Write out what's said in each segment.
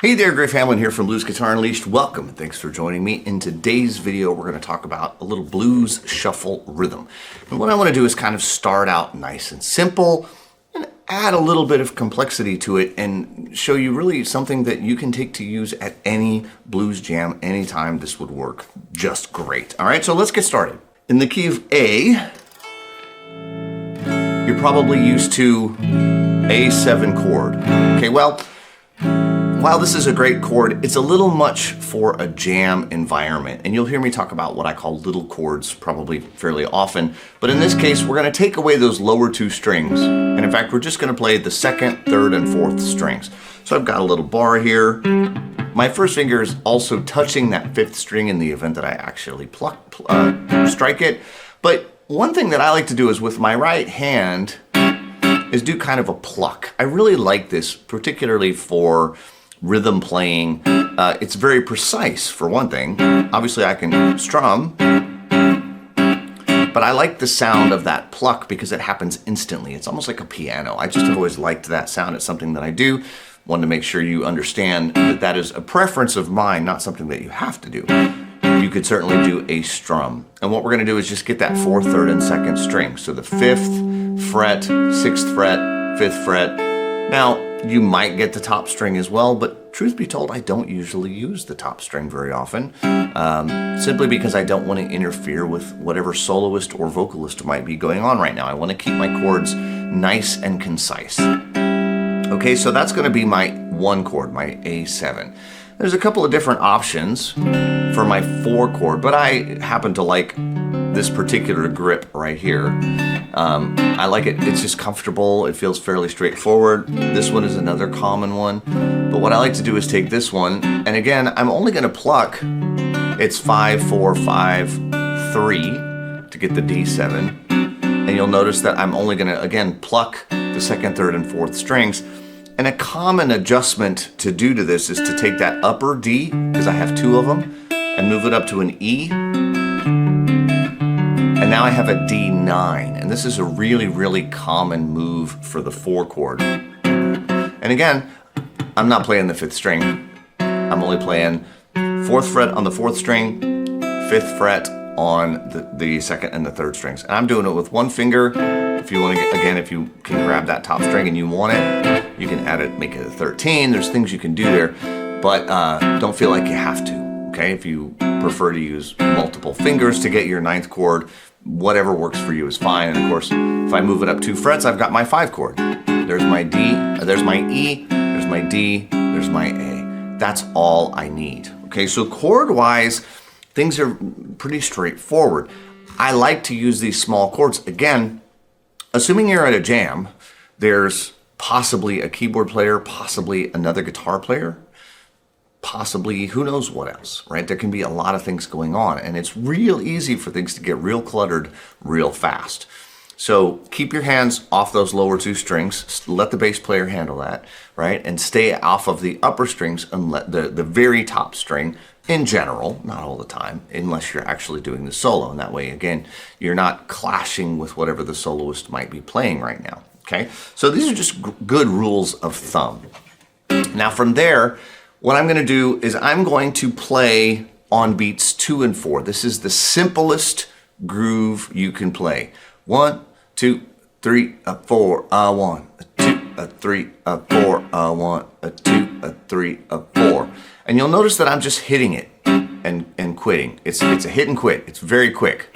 Hey there, Griff Hamlin here from Blues Guitar Unleashed. Welcome and thanks for joining me. In today's video, we're going to talk about a little blues shuffle rhythm. And what I want to do is kind of start out nice and simple and add a little bit of complexity to it and show you really something that you can take to use at any blues jam anytime. This would work just great. All right, so let's get started. In the key of A, you're probably used to A7 chord. Okay, well, while this is a great chord, it's a little much for a jam environment. And you'll hear me talk about what I call little chords probably fairly often. But in this case, we're going to take away those lower two strings. And in fact, we're just going to play the second, third, and fourth strings. So I've got a little bar here. My first finger is also touching that fifth string in the event that I actually strike it. But one thing that I like to do is with my right hand is do kind of a pluck. I really like this, particularly for rhythm playing. It's very precise for one thing. Obviously I can strum, but I like the sound of that pluck because it happens instantly. It's almost like a piano. I just have always liked that sound. It's something that I do. Wanted to make sure you understand that that is a preference of mine, not something that you have to do. You could certainly do a strum. And what we're gonna do is just get that fourth, third, and second string. So the fifth fret, sixth fret, fifth fret. Now, you might get the top string as well, but truth be told, I don't usually use the top string very often, simply because I don't want to interfere with whatever soloist or vocalist might be going on right now. I want to keep my chords nice and concise. Okay, so that's going to be my one chord, my A7. There's a couple of different options for my four chord, but I happen to like this particular grip right here. I like it, it's just comfortable, it feels fairly straightforward. This one is another common one. But what I like to do is take this one, and again, I'm only gonna pluck, it's 5, 4, 5, 3 to get the D7. And you'll notice that I'm only gonna, again, pluck the second, third, and fourth strings. And a common adjustment to do to this is to take that upper D, because I have two of them, and move it up to an E. And now I have a D9, and this is a really, really common move for the four chord. And again, I'm not playing the fifth string. I'm only playing fourth fret on the fourth string, fifth fret on the second and the third strings. And I'm doing it with one finger. If you want to get, again, if you can grab that top string and you want it, you can add it, make it a 13. There's things you can do there, but don't feel like you have to, okay? If you prefer to use multiple fingers to get your ninth chord, whatever works for you is fine. And of course, if I move it up 2 frets, I've got my 5 chord. There's my D, there's my E, there's my D, there's my A. That's all I need. Okay, so chord-wise, things are pretty straightforward. I like to use these small chords. Again, assuming you're at a jam, there's possibly a keyboard player, possibly another guitar player, possibly who knows what else, right? There can be a lot of things going on, and it's real easy for things to get real cluttered real fast. So keep your hands off those lower two strings, let the bass player handle that, right? And stay off of the upper strings and let the very top string in general, not all the time, unless you're actually doing the solo. And that way, again, you're not clashing with whatever the soloist might be playing right now, okay? So these are just good rules of thumb. Now from there, what I'm gonna do is I'm going to play on beats 2 and 4. This is the simplest groove you can play. 1, 2, 3, 4, 1, 2, 3, 4, 1, 2, 3, 4. And you'll notice that I'm just hitting it and quitting. It's a hit and quit. It's very quick,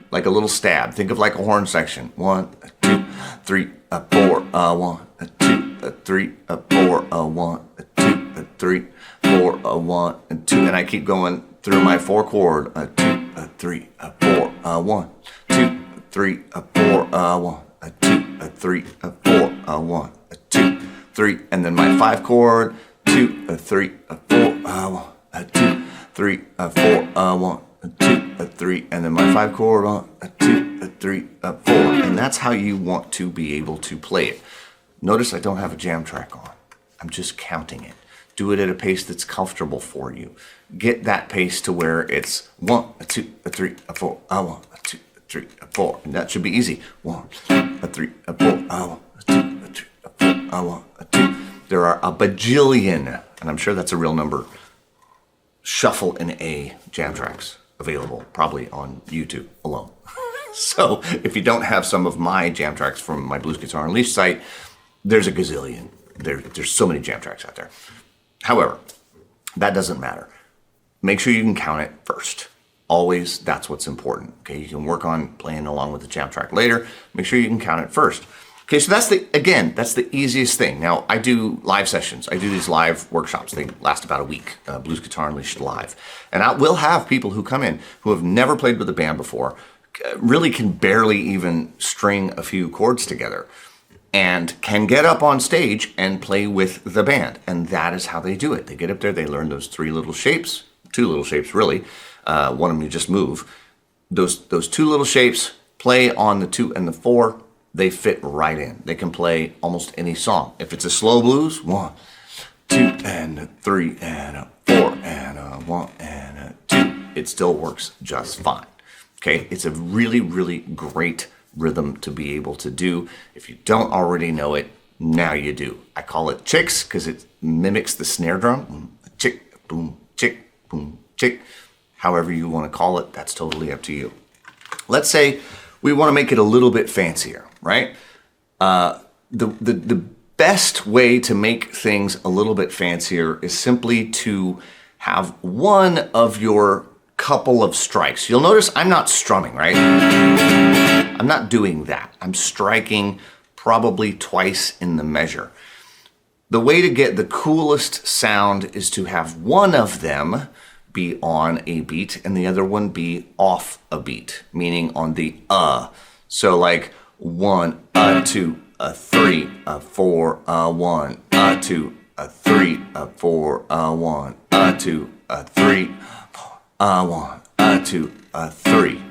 like a little stab. Think of like a horn section. 1, 2, 3, 4, 1, 2, 3, 4, 1, 2, 3, 4, 1, 2, and I keep going through my 4 chord. 2, 3, 4, 1, 2, 3, 4, 1, 2, 3, 4, 1, 2, 3, and then my 5 chord. 2, 3, 4, 1, 2, 3, 4, 1, 2, 3, and then my 5 chord. 1, 2, 3, 4, and that's how you want to be able to play it. Notice I don't have a jam track on. I'm just counting it. Do it at a pace that's comfortable for you. Get that pace to where it's 1, 2, 3, 4, 1, 2, 3, 4, and that should be easy. 1, 3, 4, 1, 2, 3, 4, 1, 2, There are a bajillion, and I'm sure that's a real number, shuffle in A jam tracks available, probably on YouTube alone. So if you don't have some of my jam tracks from my Blues Guitar Unleashed site, there's a gazillion. There's so many jam tracks out there. However, that doesn't matter. Make sure you can count it first. Always, that's what's important. Okay, you can work on playing along with the jam track later. Make sure you can count it first. Okay, so that's the easiest thing. Now, I do live sessions. I do these live workshops. They last about a week, Blues Guitar Unleashed live. And I will have people who come in who have never played with a band before, really can barely even string a few chords together, and can get up on stage and play with the band. And that is how they do it. They get up there, they learn those three little shapes, two little shapes really. One of them you just move. Those two little shapes, play on the 2 and the 4, they fit right in. They can play almost any song. If it's a slow blues, 1, 2, and a 3, and a 4, and a 1, and a 2, it still works just fine. Okay, it's a really, really great rhythm to be able to do. If you don't already know it, now you do. I call it chicks because it mimics the snare drum. Chick, boom, chick, boom, chick. However you want to call it, that's totally up to you. Let's say we want to make it a little bit fancier, right? The best way to make things a little bit fancier is simply to have one of your couple of strikes. You'll notice I'm not strumming, right? I'm not doing that. I'm striking probably twice in the measure. The way to get the coolest sound is to have one of them be on a beat and the other one be off a beat, meaning on the So like 1, 2, 3, 4, 1, 2, 3, 4, 1, 2, 3, 1, 2, 3.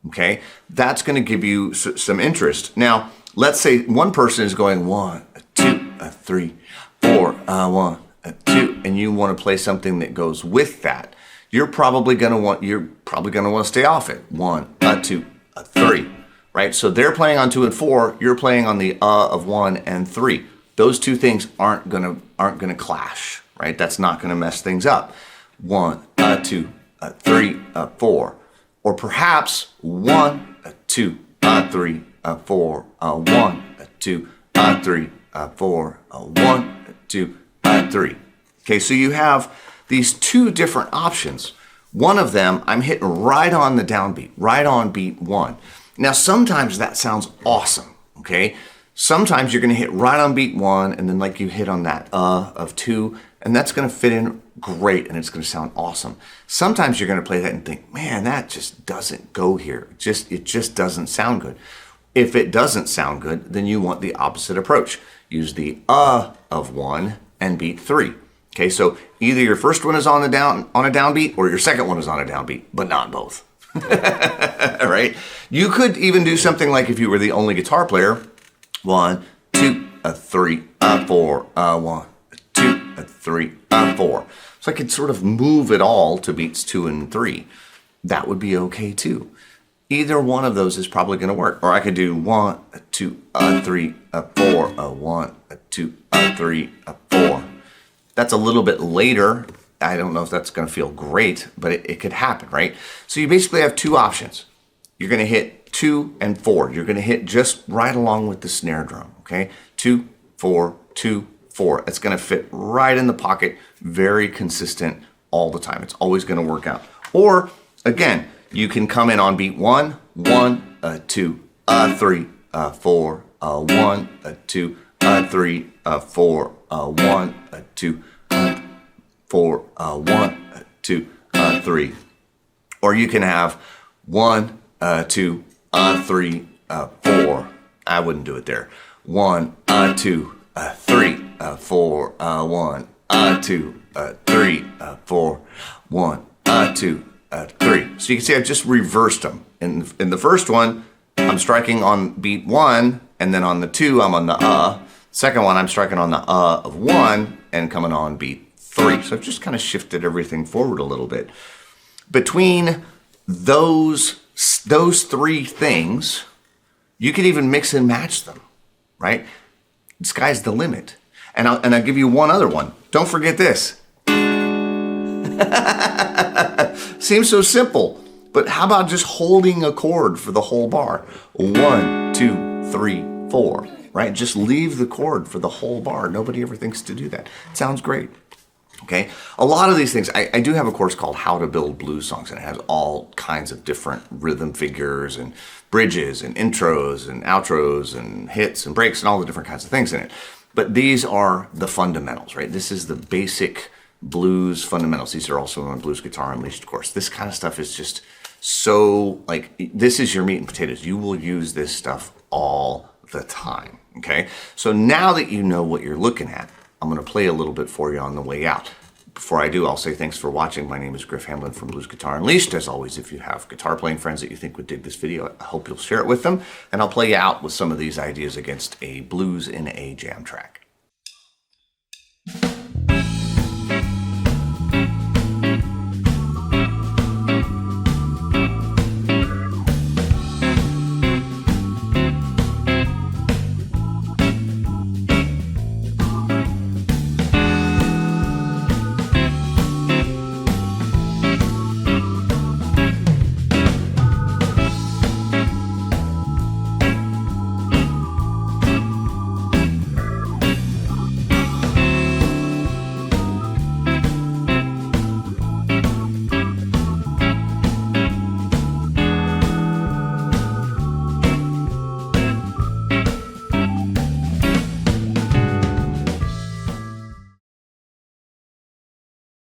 Okay, that's going to give you some interest. Now, let's say one person is going 1, 2, 3, 4, 1, 2, and you want to play something that goes with that. You're probably going to want to stay off it. 1, 2, 3, right? So they're playing on 2 and 4. You're playing on the of 1 and 3. Those two things aren't gonna clash, right? That's not gonna mess things up. 1, 2, 3, 4, or perhaps 1, 2, 3, 4, 1, 2, 3, 4, 1, 2, 3. Okay, so you have these two different options. One of them, I'm hitting right on the downbeat, right on beat 1. Now, sometimes that sounds awesome, okay? Sometimes you're gonna hit right on beat 1 and then like you hit on that of 2, and that's gonna fit in great and it's gonna sound awesome. Sometimes you're gonna play that and think, man, that just doesn't go here. It just doesn't sound good. If it doesn't sound good, then you want the opposite approach. Use the of 1 and beat 3. Okay, so either your first one is on a downbeat or your second one is on a downbeat, but not both. Right? You could even do something like if you were the only guitar player, 1, 2, 3, 4, 1, 2, 3, 4. So I could sort of move it all to beats 2 and 3. That would be okay too. Either one of those is probably going to work. Or I could do 1, 2, 3, 4, 1, 2, 3, 4. That's a little bit later. I don't know if that's going to feel great, but it could happen, right? So you basically have two options. You're going to hit 2 and 4. You're going to hit just right along with the snare drum, okay? 2, 4, 2, 4. It's going to fit right in the pocket, very consistent all the time. It's always going to work out. Or, again, you can come in on beat 1, 1, 2, 3, 4, 1, 2, 3, 4, 1, 2, 4, 1, 2, 3. Or you can have 1, 2, 3, 4. I wouldn't do it there. 1, 2, 3, 4, 1, 2, 3, 4, 1, 2, 3. So you can see I've just reversed them. In the first one, I'm striking on beat 1, and then on the 2, I'm on the Second one, I'm striking on the of 1 and coming on beat 3. So I've just kind of shifted everything forward a little bit. Between those three things, you could even mix and match them, right? The sky's the limit. And I'll give you one other one. Don't forget this. Seems so simple, but how about just holding a chord for the whole bar? 1, 2, 3, 4, right? Just leave the chord for the whole bar. Nobody ever thinks to do that. It sounds great. Okay, a lot of these things, I do have a course called How to Build Blues Songs, and it has all kinds of different rhythm figures and bridges and intros and outros and hits and breaks and all the different kinds of things in it. But these are the fundamentals, right? This is the basic blues fundamentals. These are also on Blues Guitar Unleashed course. This kind of stuff is just so, like, this is your meat and potatoes. You will use this stuff all the time, okay? So now that you know what you're looking at, I'm going to play a little bit for you on the way out. Before I do, I'll say thanks for watching. My name is Griff Hamlin from Blues Guitar Unleashed. As always, if you have guitar playing friends that you think would dig this video, I hope you'll share it with them. And I'll play you out with some of these ideas against a blues in a jam track.